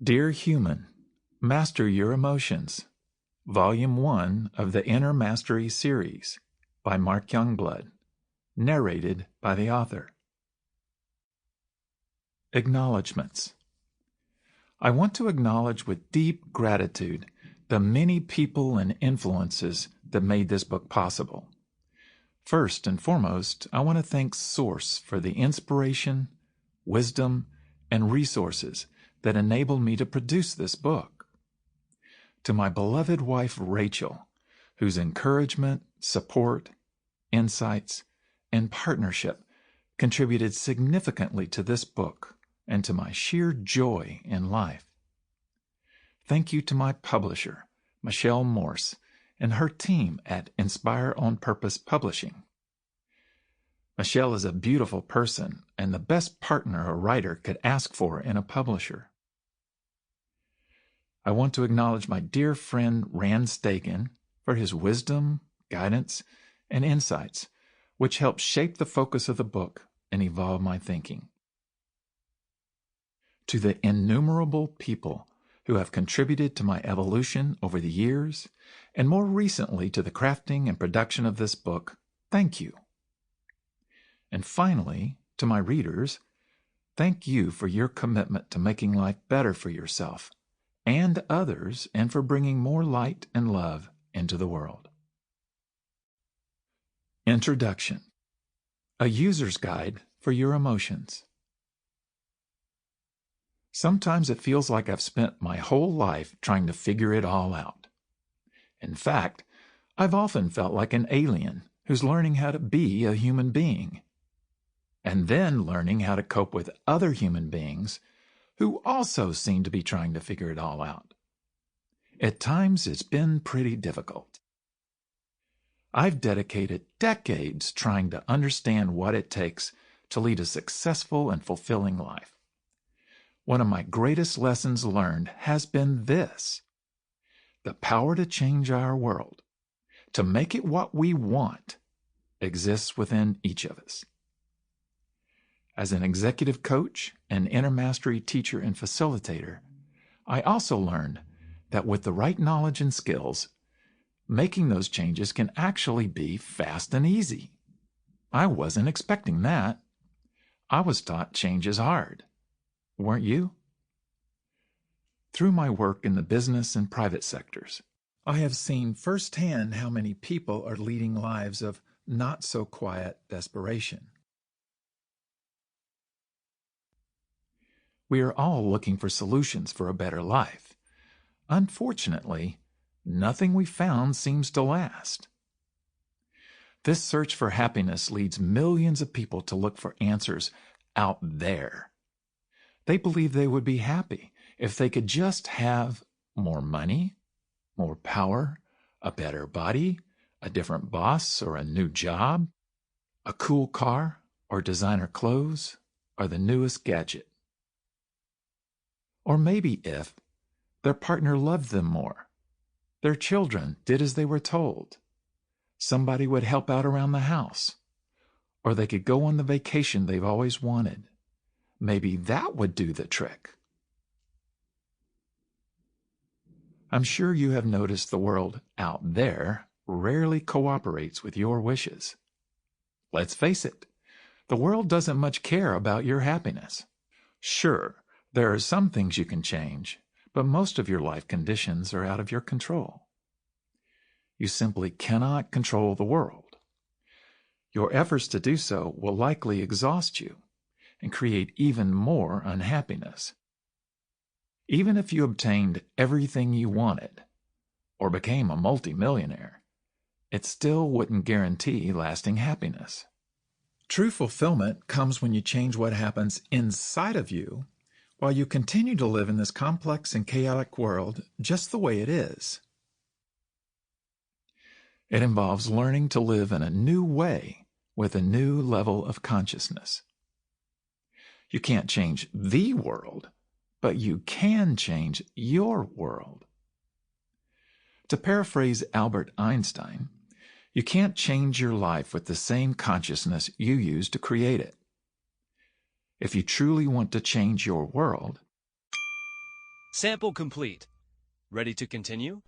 Dear Human, Master Your Emotions, Volume 1 of the Inner Mastery Series by Mark Youngblood, narrated by the author. Acknowledgements. I want to acknowledge with deep gratitude the many people and influences that made this book possible. First and foremost, I want to thank Source for the inspiration, wisdom, and resources that enabled me to produce this book. To my beloved wife Rachel, whose encouragement, support, insights, and partnership contributed significantly to this book and to my sheer joy in life. Thank you to my publisher, Michelle Morse, and her team at Inspire on Purpose Publishing. Michelle is a beautiful person and the best partner a writer could ask for in a publisher. I want to acknowledge my dear friend Rand Stagen for his wisdom, guidance, and insights, which helped shape the focus of the book and evolve my thinking. To the innumerable people who have contributed to my evolution over the years, and more recently to the crafting and production of this book, thank you. And finally, to my readers, thank you for your commitment to making life better for yourself and others, and for bringing more light and love into the world. Introduction. A user's guide for your emotions. Sometimes it feels like I've spent my whole life trying to figure it all out. In fact, I've often felt like an alien who's learning how to be a human being, and then learning how to cope with other human beings who also seem to be trying to figure it all out. At times, it's been pretty difficult. I've dedicated decades trying to understand what it takes to lead a successful and fulfilling life. One of my greatest lessons learned has been this: the power to change our world, to make it what we want, exists within each of us. As an executive coach, an inner mastery teacher and facilitator, I also learned that with the right knowledge and skills, making those changes can actually be fast and easy. I wasn't expecting that. I was taught change is hard. Weren't you? Through my work in the business and private sectors, I have seen firsthand how many people are leading lives of not-so-quiet desperation. We are all looking for solutions for a better life. Unfortunately, nothing we found seems to last. This search for happiness leads millions of people to look for answers out there. They believe they would be happy if they could just have more money, more power, a better body, a different boss or a new job, a cool car or designer clothes, or the newest gadget. Or maybe if their partner loved them more, their children did as they were told, somebody would help out around the house, or they could go on the vacation they've always wanted. Maybe that would do the trick. I'm sure you have noticed the world out there rarely cooperates with your wishes. Let's face it, the world doesn't much care about your happiness. Sure, there are some things you can change, but most of your life conditions are out of your control. You simply cannot control the world. Your efforts to do so will likely exhaust you and create even more unhappiness. Even if you obtained everything you wanted or became a multimillionaire, it still wouldn't guarantee lasting happiness. True fulfillment comes when you change what happens inside of you while you continue to live in this complex and chaotic world just the way it is. It involves learning to live in a new way with a new level of consciousness. You can't change the world, but you can change your world. To paraphrase Albert Einstein, you can't change your life with the same consciousness you used to create it. If you truly want to change your world, Sample complete. Ready to continue?